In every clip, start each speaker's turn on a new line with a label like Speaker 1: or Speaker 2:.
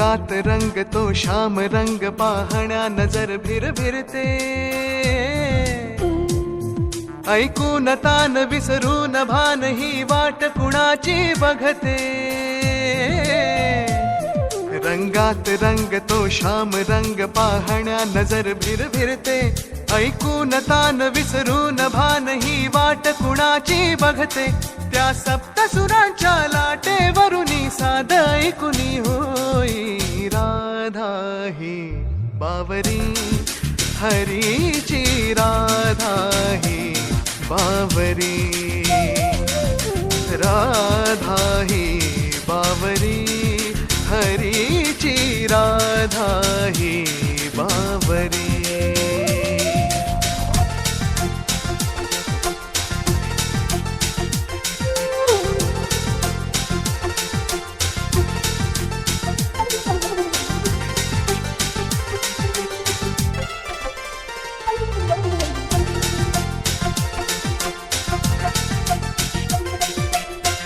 Speaker 1: रंगात रंग तो श्याम रंग पाहण्या नजर भिरभिरते ऐकून तान विसरून भान ही वाट कुणाची बघते रंगात रंग तो श्याम रंग पाहण्या नजर भिरभिरते ऐकून तान विसरून भान ही वाट कुणाची बघते त्या सप्तसुरांच्या लाटेवरुनी साध ऐकुनी होई राधा ही बावरी हरीची राधा ही बावरी राधा ही बावरी हरीची राधा ही बावरी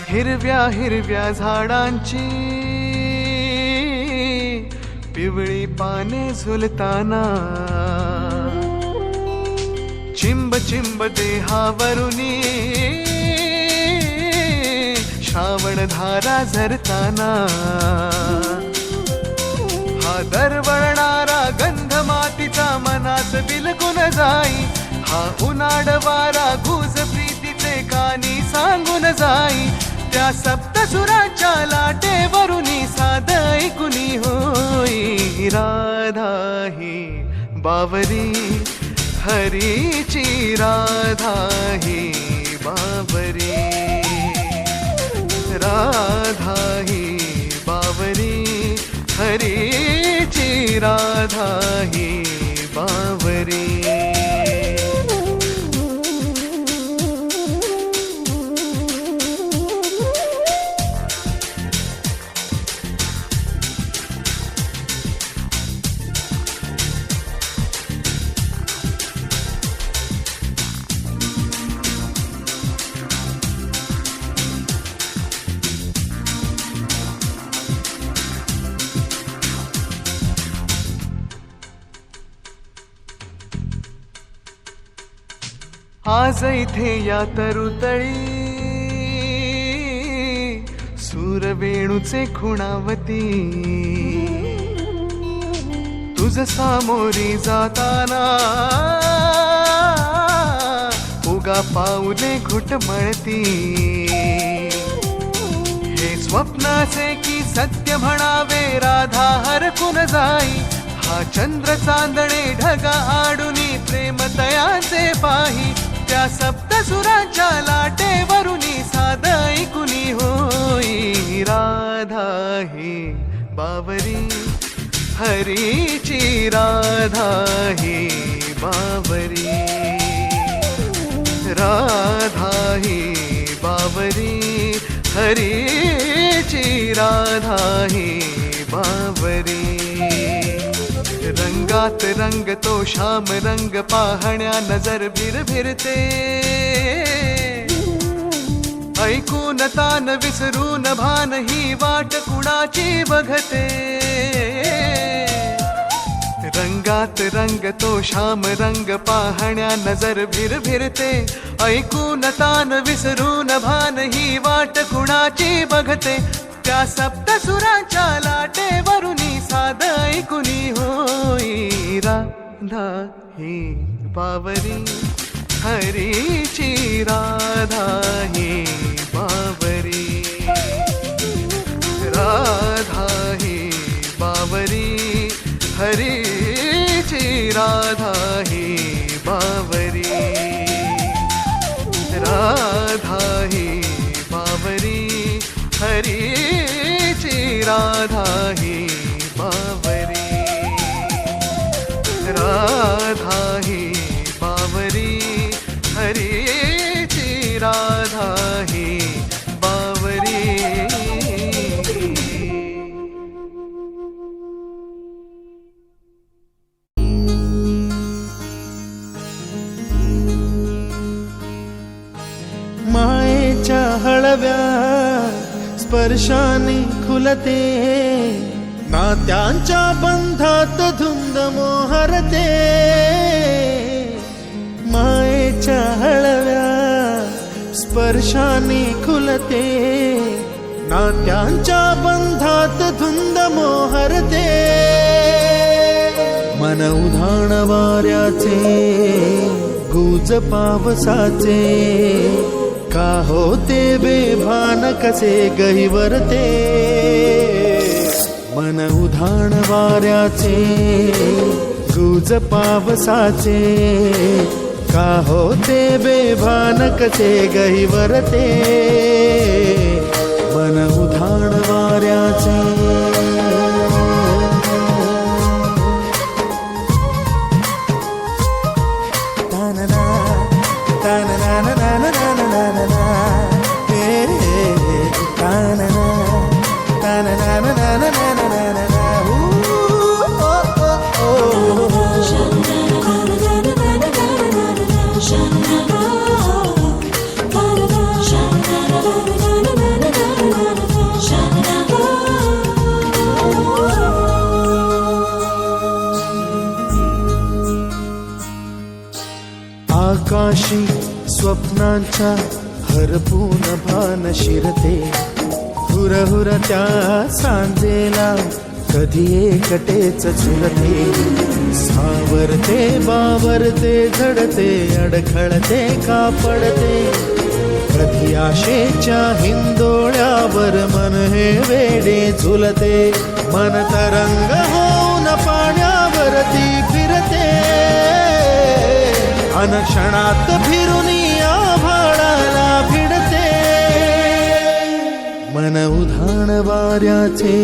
Speaker 1: हिरव्या हिरव्या झाडांची पिवळी पाने झुलताना चिंब चिंब देहावरुनी श्रावण धारा झरताना हा दरवळणारा गंध मातीचा मनात बिलगुन जाई हा उन्हाळ वारा गुज प्रीतीचे कानी सांगून जाई त्या सप्तसुराच्या लाटेवरुनी साध ऐकुनी होई राधा ही बावरी हरीची राधा ही बावरी राधा ही बावरी हरीची राधा ही बावरी आज इथे या तरुतळी सूरवेणूचे खुणावती तुझ सामोरी जाताना उगा पाऊले घुटमळती हे स्वप्नाचे की सत्य म्हणावे राधा हरकून जाई हा चंद्र चांदणे ढगा आडुनी प्रेम तयाचे पाही त्या सप्तसुरांच्या लाटेवरुनी साध ऐकुनी होई राधा ही बावरी हरीची राधा ही बावरी राधा ही बावरी हरीची राधा ही बावरी रंगात रंग तो श्याम रंग पाहण्या नजर भिरभिरते ऐकून तान विसरून भान ही वाट कुणाची बघते रंगात रंग तो श्याम रंग पाहण्या नजर भिरभिरते ऐकून तान विसरून भान ही वाट कुणाची बघते त्या सप्तसुरांच्या लाटेवरुनी साध ऐकुनी होई राधा ही बावरी हरीची राधा ही बावरी राधा ही बावरी हरीची राधा ही बावरी राधा ही बावरी हरीची राधा ही बावरी राधा ही बावरी हरीची राधा ही बावरी
Speaker 2: मायेच्या हळव्या स्पर्शाने खुलते नात्यांच्या बंधात धुंद मोहरते, मायेच्या हळव्या स्पर्शाने खुलते, नात्यांच्या बंधात धुंद मोहरते, मन उधाण वाऱ्याचे गुज पावसाचे, का होते बेभान कसे गहिवरते, मन उधाण वाऱ्याचे गुज पावसाचे, का होते बेभान कसे गहिवरते, मन उधाण वाऱ्याचे. आकाशी स्वप्नांच्या हरपून भान शिरते, हुरहुर त्या सांजेला कधी एकटेच झुलते, सावरते बावरते झडते अडखळते का पडते, कधी आशेच्या हिंदोळ्यावर मन हे वेडे झुलते, मन तरंग होऊन पाण्यावरती फिरते, अनक्षणात फिरून आभाळाला भिडते, मन उधाण वाऱ्याचे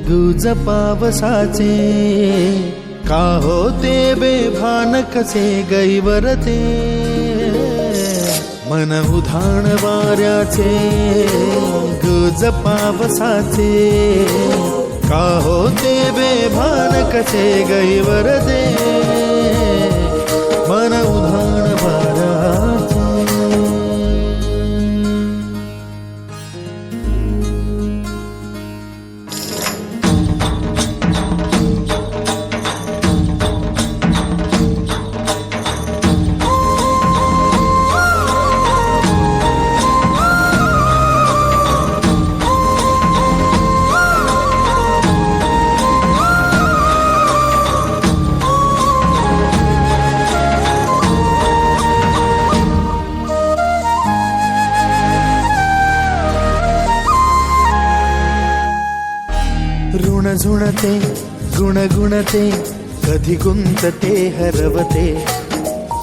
Speaker 2: गुज पावसाचे, का होते बेभान कसे गैवरते, मन उधाण वाऱ्याचे गुज पावसाचे, का होते बेभान कसे गैवरते, मन उधाण वाऱ्याचे. ऋण झुणते गुणगुणते, कधी गुंतते हरवते,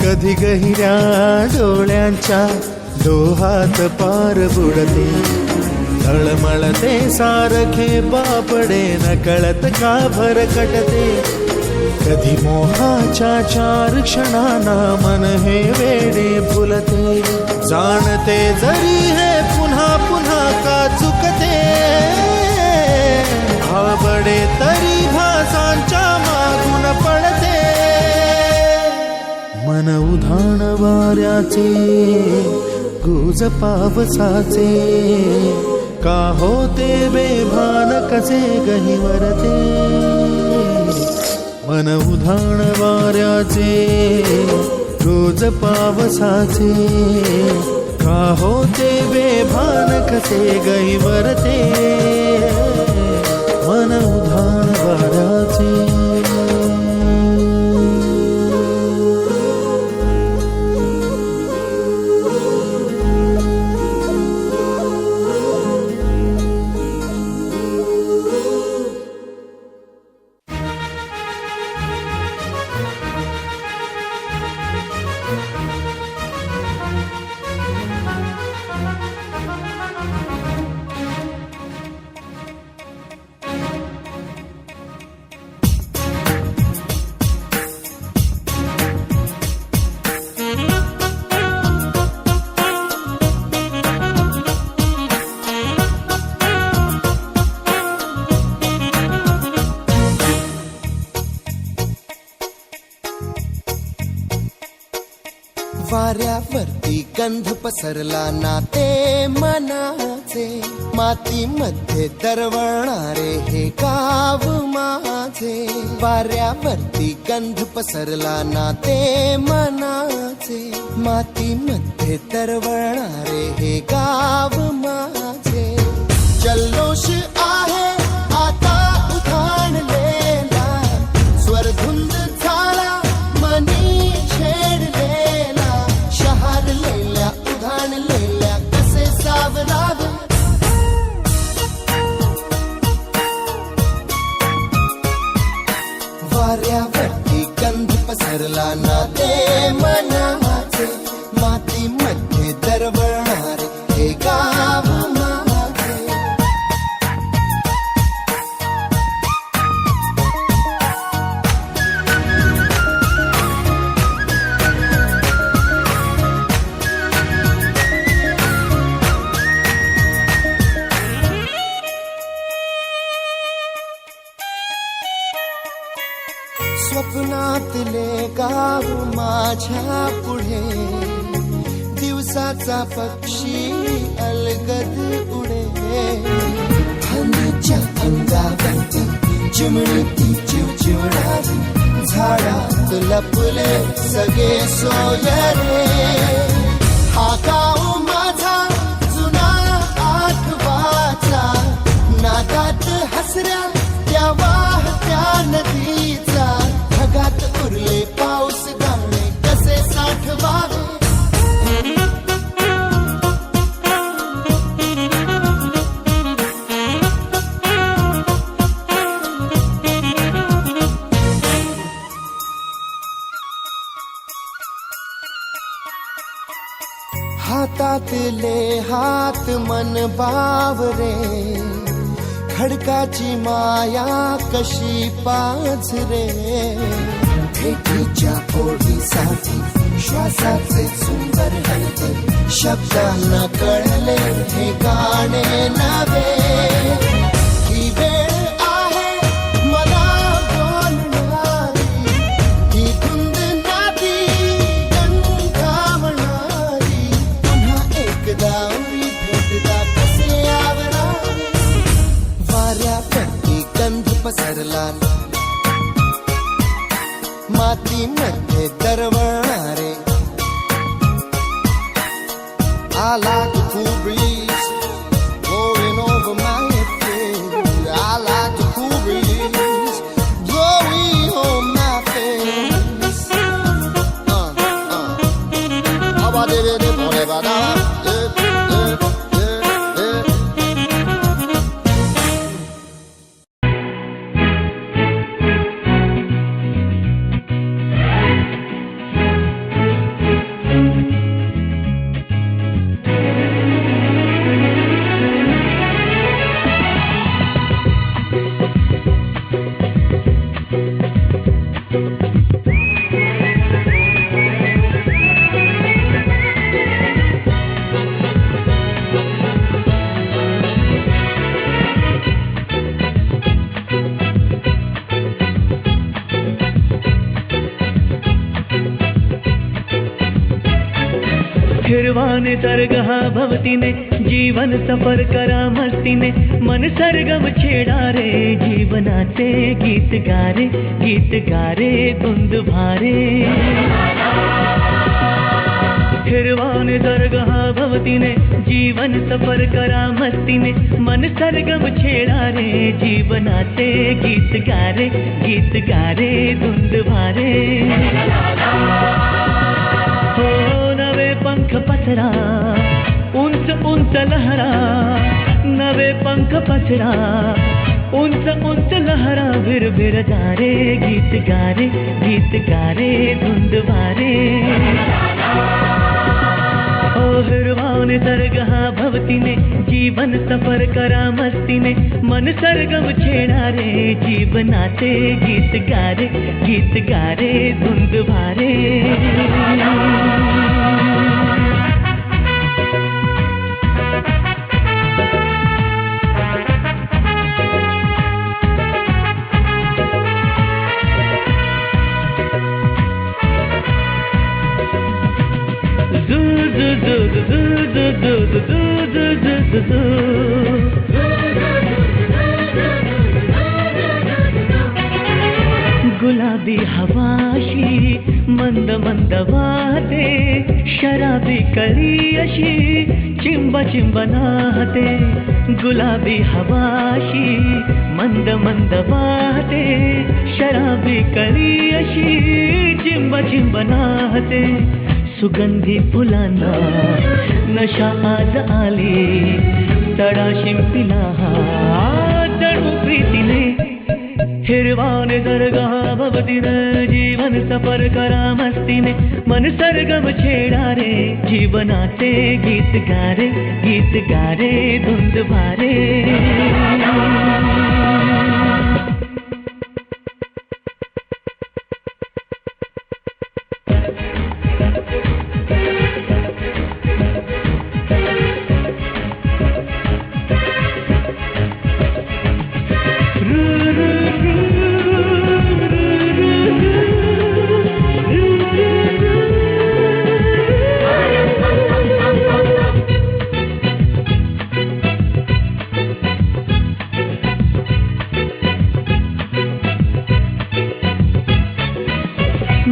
Speaker 2: कधी गहिऱ्या डोळ्यांच्या डोहात पार बुडते, तळमळते सारखे बापडे नकळत का भरकटते, कधी मोहाच्या चार क्षणांना मन हे वेडे फुलते, जाणते जरी हे पुन्हा पुन्हा का चुकते, आवडे तरी भासांच्या मागून पडते, मन उधाण वाऱ्याचे गुज पावसाचे, का होते बेभान कसे गहिवरते, मन उधाण वाऱ्याचे गुज पावसाचे, का होते बेभान कसे गहिवरते, मन उधाण वाऱ्याचे.
Speaker 3: वाऱ्यावरती गंध पसरला ना ते मना मनाचे मातीमध्ये दरवळणारे हे गाव माझे वाऱ्यावरती गंध पसरला ना ते मनाचे मातीमध्ये दरवळणारे हे गाव माझे जल्लोष आहे आता उधाणलेला स्वरधुंद झाला मनी छेडलेला शहारलेल्या उधाणलेल्या कसे सावरावे वाऱ्यावरती गंध पसरला ना ते मनाचे मातीमध्ये दरवळणारे हे गाव माझे स्वप्नातले गाव माझ्या पुढे दिवसाचा पक्षी अलगद उडे हनीच्या अंगावरती चिमणीती चिवचिवणारी झाडात लपले सगळे सोयरे हा गाव माझा जुना आठवाचा नादात हसऱ्या त्या वाहत्या नदीचा ढगात उरले पाऊस गाणे कसे साठवावे हातातले हात मन बावरे खडकाची माया कशी पाझरे भेटीच्या ओढीसाठी श्वासाचे सुंदर हलते शब्दांना कळले हे गाणे नवे ही वेळ आहे मला बोलणारी ही धुंद नादी गंधावणारी पुन्हा एकदा भेटदा कसे आवरावे वाऱ्यापैकी गंध पसरला मातीमध्ये दरवळणारे I like the cool breeze blowing over my face. I like the cool breeze blowing on my face. How about it?
Speaker 4: फिरवाने सरगहा भवतीने जीवन सफर करा मस्तीने मन सरगम छेडा रे जीवनाचे गीत गारे धुंद भारे फिरवाने सरगहा भवतीने जीवन सफर करा मस्तीने मन सरगम छेडा रे जीवनाचे गीत गारे धुंद भारे हो नवे पंख पसरा उंच उंच लहरा नवे पंख पसरा उंच उंच लहरा भिर भिर जारे गीत गारे धुंद भारे ओ हिरवाने सरगहा भवतीने जीवन सफर करा मस्तीने मन सरगम छेडा रे जीवनाचे गीत गारे धुंद भारे do do do do do do do do do do do शराबी कळी अशी चिंब चिंब नाहते गुलाबी हवाशी मंद मंद वाहते शराबी कळी अशी चिंब चिंब नाहते सुगंधी फुलांना नशा आज आली तडा शिंपिला जणू प्रीतीने हिरवाने दरगाह भवतीने जीवन सफर करा मस्तीने मन सरगम छेडा रे जीवनाचे गीत गारे धुंद भारे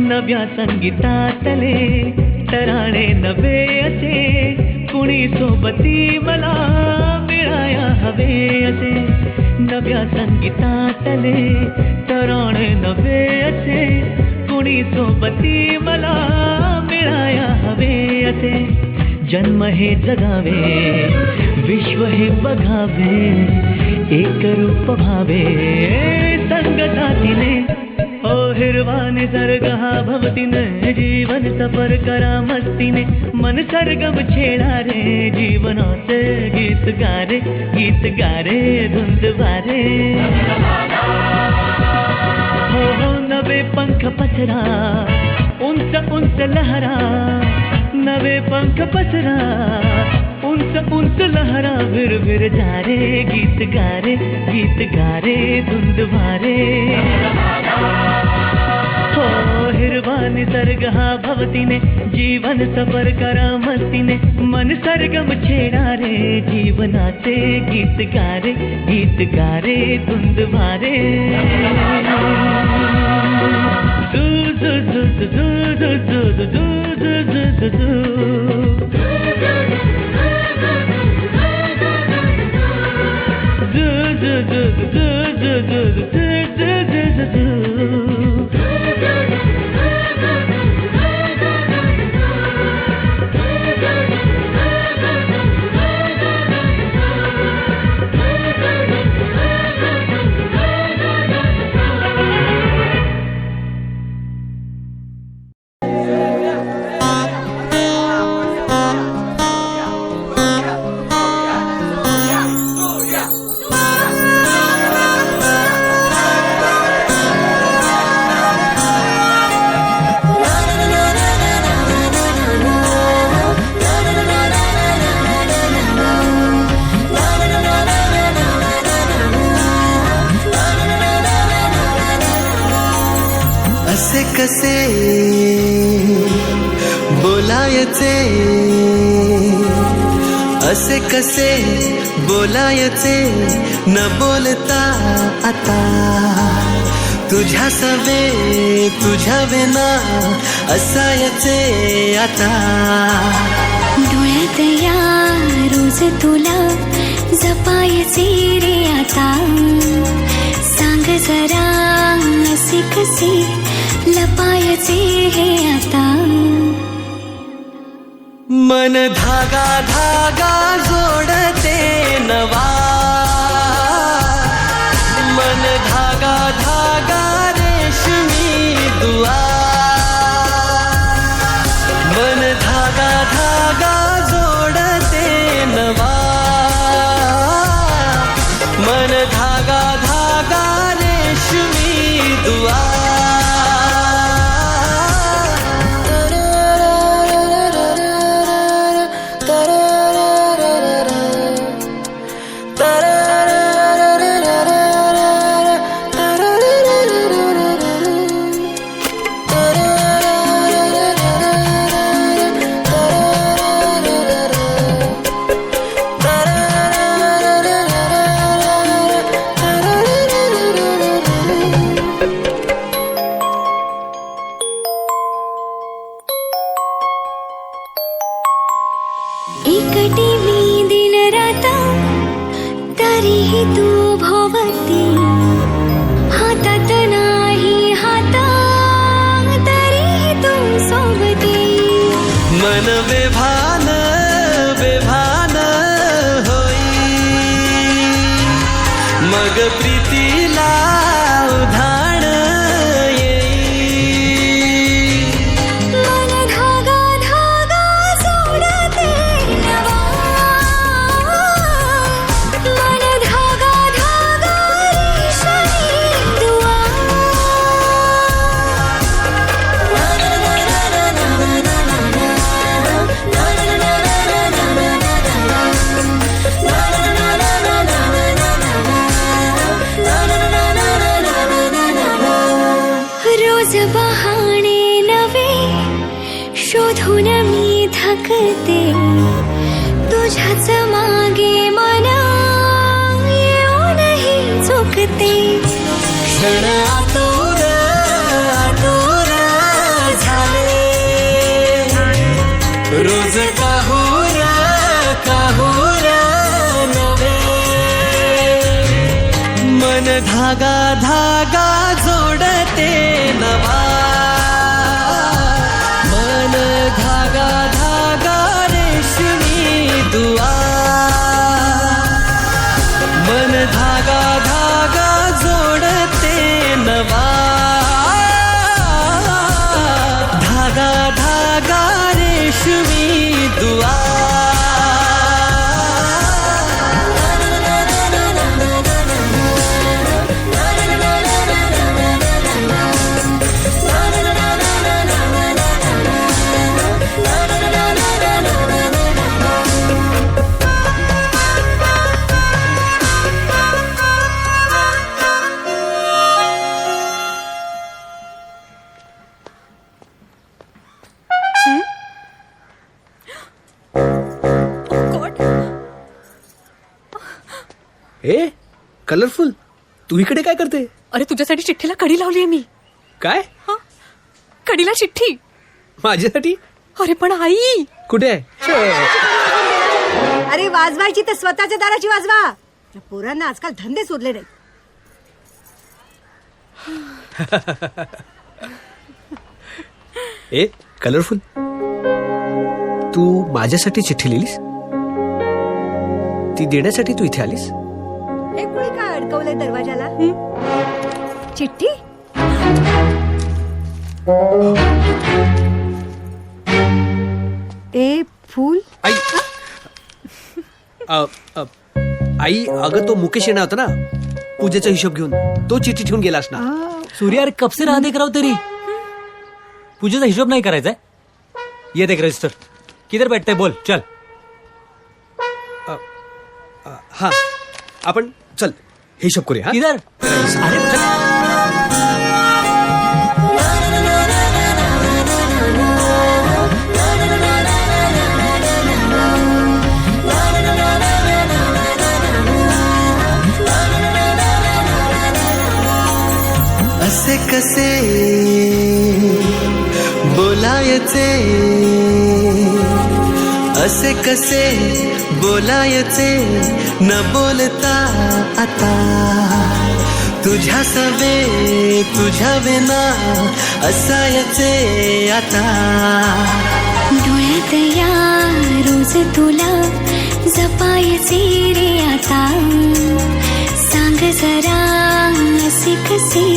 Speaker 4: नव्या संगीतातले तराणे नवे असे कुणी सोबती मला मिळाया हवे असे नव्या संगीतातले तराणे नवे असे कुणी सोबती मला मिळाया हवे असे जन्म हे जगावे विश्व हे बघावे एक रूप भावे संगतातीने ओ हिरवा निसर्ग हा भवतीने जीवन सफर करा मस्तीने मन सरगम छेडा रे जीवनाचे गीत गारे धुंद वारे हो नवे पंख पसरा उंच उंच लहरा नवे पंख पसरा उंच लहरा विर जा रे गीत गारे धुंद वारे हो हिरवा निसर्ग हा भवतीने जीवन सफर करा मस्तीने मन सरगम छेडा रे जीवनाचे गीत गारे धुंद वारे
Speaker 1: कसे बोलायचे असे कसे बोलायचे न बोलता आता तुझ्या सवे तुझ्या विना असायचे आता
Speaker 5: डोळ्यात या रोज तुला जपायचे रे आता सांग जरा असे कसे लपायचे हे आता
Speaker 1: मन धागा धागा जोडते नवा मन धागा धागा रेशमी दुआ मन धागा धागा जोडते नवा मन धागा धागा रेशमी दुआ
Speaker 5: एकटी मी दिन रात तरीही तू भोवती हातात नाही हात तरीही तू सोबती
Speaker 1: मन बेभान बेभान होई मग प्रीतीला उधाण येई
Speaker 5: मन धागा धागा सोडते नवा मन धागा धागा रेशमी दुआ रोज बहाणे नवे शोधून मी थकते तुझ्याच मागे मन येऊनही चुकते
Speaker 1: क्षण आतुर आतुर झाले रोज काहूर काहूर नवे मन धागा धागा जोडते नवा मन धागा धागा रेशमी दुआ मन धागा धागा जोडते नवा धागा धागा रेशमी दुआ
Speaker 6: ए कलरफुल तू इकडे काय करते?
Speaker 7: अरे तुझ्यासाठी चिठ्ठीला कडी लावलीये मी.
Speaker 6: काय
Speaker 7: कडीला चिठ्ठी
Speaker 6: माझ्यासाठी?
Speaker 7: अरे पण आई
Speaker 6: कुठे आहे?
Speaker 8: अरे वाजवायची तर स्वतःच्या दाराची वाजवा. या पोरांना आजकाल धंदे सोडले नाही.
Speaker 6: ए कलरफुल तू माझ्यासाठी चिठ्ठी लिहिलीस? ती देण्यासाठी तू इथे आलीस?
Speaker 8: एक कुणी काय अडकवलंय दरवाजाला? चिठ्ठी? ए फूल?
Speaker 6: आई आई अगं तो मुकेश येणार होता ना पूजेचा हिशोब घेऊन, तो चिठ्ठी ठेवून गेला असणार.
Speaker 9: सूर्या अरे कब से रहा देख रहा हूं तेरी. पूजेचा हिशोब नाही करायचा है. ये देख रजिस्टर. किधर बैठते बोल चल.
Speaker 6: हा आपण चल हिशोब करूया.
Speaker 9: किधर अरे चल.
Speaker 1: असे कसे बोलायचे असे कसे बोलायचे न बोलता आता तुझ्या सवे तुझ्या विना असायचे आता
Speaker 5: डोळ्यात या रोज तुला जपायचे रे आता सांग जरा असे कसे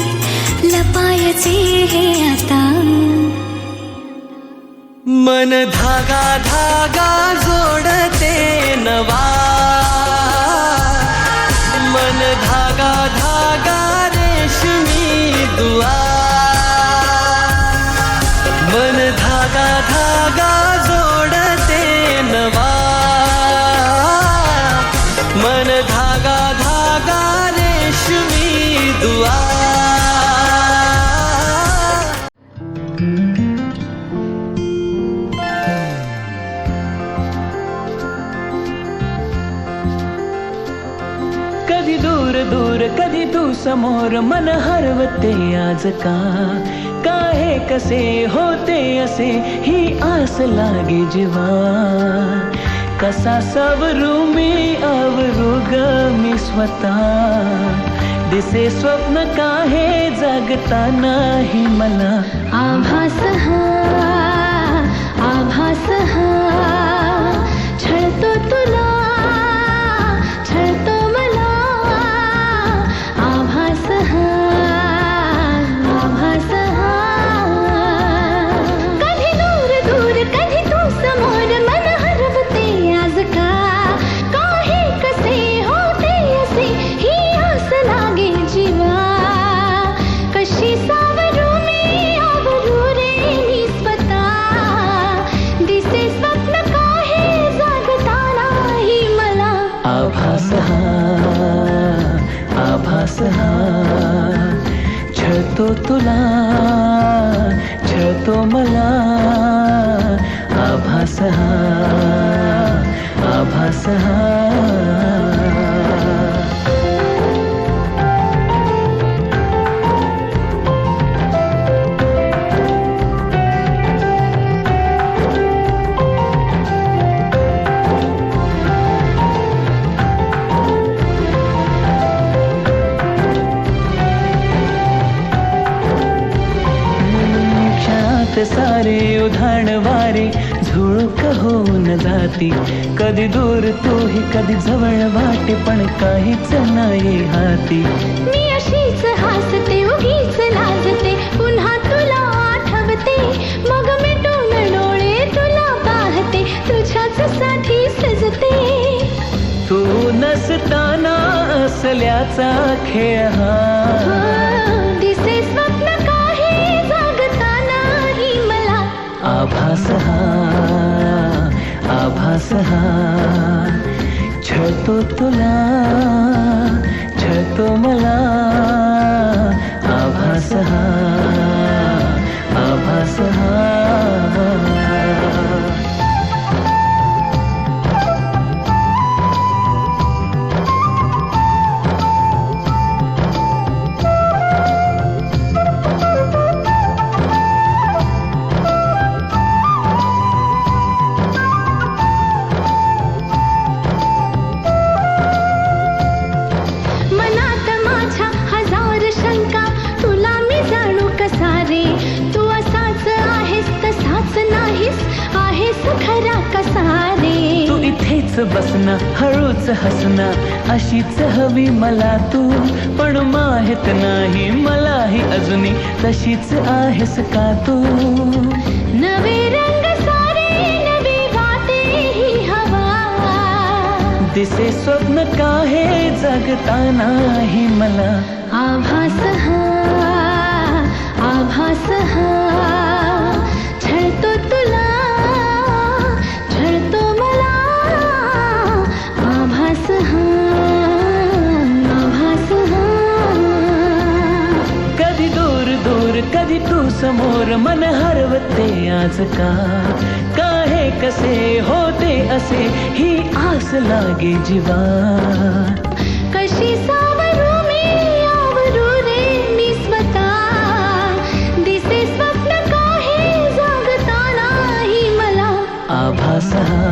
Speaker 5: लपायचे हे आता
Speaker 1: मन धागा धागा जोडते नवा मन धागा धागा रेशमी दुआ मन धागा धागा जोडते नवा मन धागा धागा रेशमी दुआ
Speaker 4: कधी दूर दूर कधी तू समोर मन हरवते आज का काहे कसे होते असे ही आस लागे जेव्हा कसा सावरू मी आवरू ग मी स्वतः दिसे स्वप्न काहे जागता नाही मला
Speaker 5: आभास हा छळतो तुला छळतो मला आभास हा कधी दूर दूर कधी तू समोर मन हरवते आज का काहे कसे होते असे ही आस लागे जीवा कशी सावरू मी आवरू रे मी स्वतः दिसे स्वप्न काहे जागता नाही मला
Speaker 4: आभास हा छळतो तुला छळतो मला आभास हा सारे उधाण वारे झुळूक होऊन जाती कधी दूर तूही कधी जवळ वाटे पण काहीच नाही हाती
Speaker 5: मी अशीच हसते उगीच लाजते पुन्हा तुला आठवते मग मिटून डोळे तुला पाहते तुझ्याच साठी सजते
Speaker 4: तू नसताना असल्याचा खेळ हा
Speaker 5: दिसे स्वप्न काहे जागता नाही मला
Speaker 4: आभास हा छळतो तुला छळतो मला आभास हा
Speaker 5: मनात माझ्या हजार शंका तुला मी जाणू कसा रे तू असाच आहेस तसाच नाहीस आहेस खरा कसा रे
Speaker 4: तू इथेच बसना हळूच हसना अशीच हवी मला तू पण माहित नाही मलाही अजूनही तशीच आहेस का तू
Speaker 5: नवे रंग सारे नवी वाटे ही हवा
Speaker 4: दिसे स्वप्न काहे जगता नाही मला
Speaker 5: आभास हा छळतो तुला छळतो मला आभास हा
Speaker 4: कधी दूर दूर कधी तू समोर मन हरवते आज का काहे कसे होते असे ही आस लागे जीवा
Speaker 5: कशी सावरू मी आवरू रे मी स्वतः दिसे स्वप्न काहे जागता नाही मला
Speaker 4: आभास हा